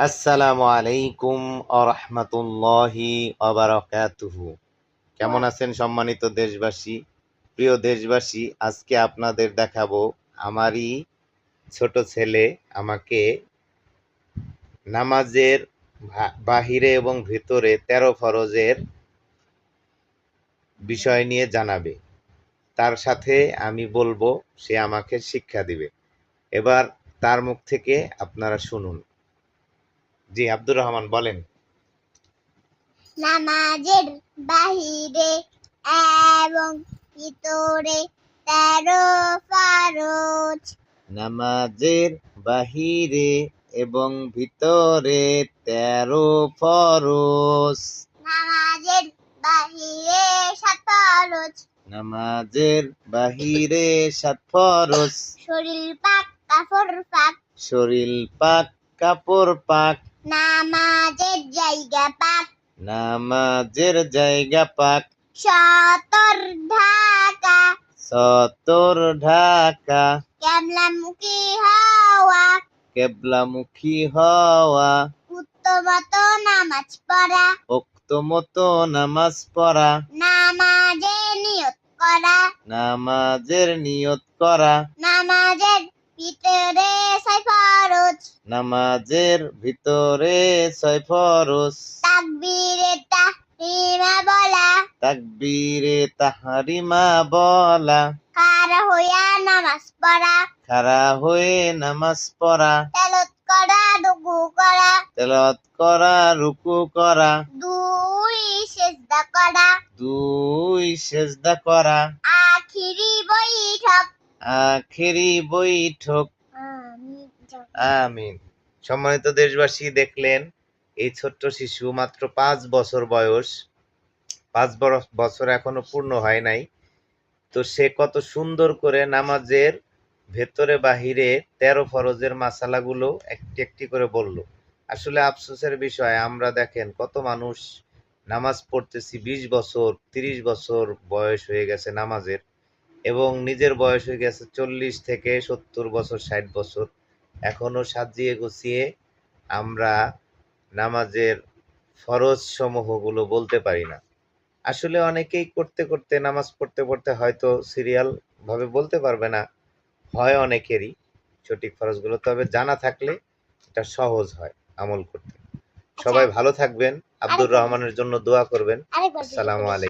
আসসালামু আলাইকুম আরহামাতুল্লাহি ওয়াবারাকাতুহু। কেমন আছেন সম্মানিত দেশবাসী? প্রিয় দেশবাসী, আজকে আপনাদের দেখাবো আমারই ছোট ছেলে আমাকে নামাজের বাহিরে এবং ভিতরে ১৩ ফরজের বিষয় নিয়ে জানাবে। তার সাথে আমি বলবো, সে আমাকে শিক্ষা দিবে। এবার তার মুখ থেকে আপনারা শুনুন। জি, আব্দুর রহমান বলেন। নামাজের বাহিরে এবং ভিতরে ১৩ ফরজ। নামাজের বাহিরে এবং ভিতরে ১৩ ফরজ। নামাজের বাহিরে ৭ ফরজ। নামাজের বাহিরে ৭ ফরজ। শরীর পাক কাপড় পাক। শরীর পাক কাপড় পাক। নামাজের জায়গা পাক। নামাজের জায়গা পাক। সতর ঢাকা। সতর ঢাকা। কেবলামুখী হওয়া। কেবলামুখী হওয়া। উত্তমত নামাজ পড়া। উক্তমত নামাজ পড়া। নামাজে নিয়ত করা। নামাজের নিয়ত করা। নামাজের ভিতরে ৬ ফরজ। নামাজের ভিতরে ৬ ফরজ। তাকবীরে তাহরিমা বলা। তাকবীরে তাহরিমা বলা। খাড়া হইয়া নামাজ পড়া। খাড়া হয়ে নামাজ পড়া। তেলাওয়াত করা, রুকু করা। তেলাওয়াত করা, রুকু করা। ২ সিজদা করা। ২ সিজদা করা। আখিরি বৈঠক। আখেরি বৈঠক। আমিন। সম্মানিত দেশবাসী, দেখলেন এই ছোট্ট শিশু, মাত্র ৫ বছর বয়স, ৫ বছর এখনো পূর্ণ হয় নাই, তো সে কত সুন্দর করে নামাজের ভেতরে বাহিরে ১৩ ফরজের মাসালাগুলো একটি একটি করে বলল। আসলে আফসোসের বিষয়, আমরা দেখেন কত মানুষ নামাজ পড়তেছি ২০ বছর ৩০ বছর বয়স হয়ে গেছে নামাজের, এবং নিজের বয়স হয়ে গেছে ৪০ থেকে ৭০ বছর ৬০ বছর, এখনো সাজিয়ে গুছিয়ে আমরা নামাজের ফরজ সমূহগুলো বলতে পারি না। আসলে অনেকেই করতে করতে, নামাজ পড়তে পড়তে হয়তো সিরিয়াল ভাবে বলতে পারবে না, হয় অনেকেরই সঠিক ফরজগুলো, তবে জানা থাকলে এটা সহজ হয় আমল করতে। সবাই ভালো থাকবেন, আব্দুর রহমানের জন্য দোয়া করবেন। আসসালামু আলাইকুম।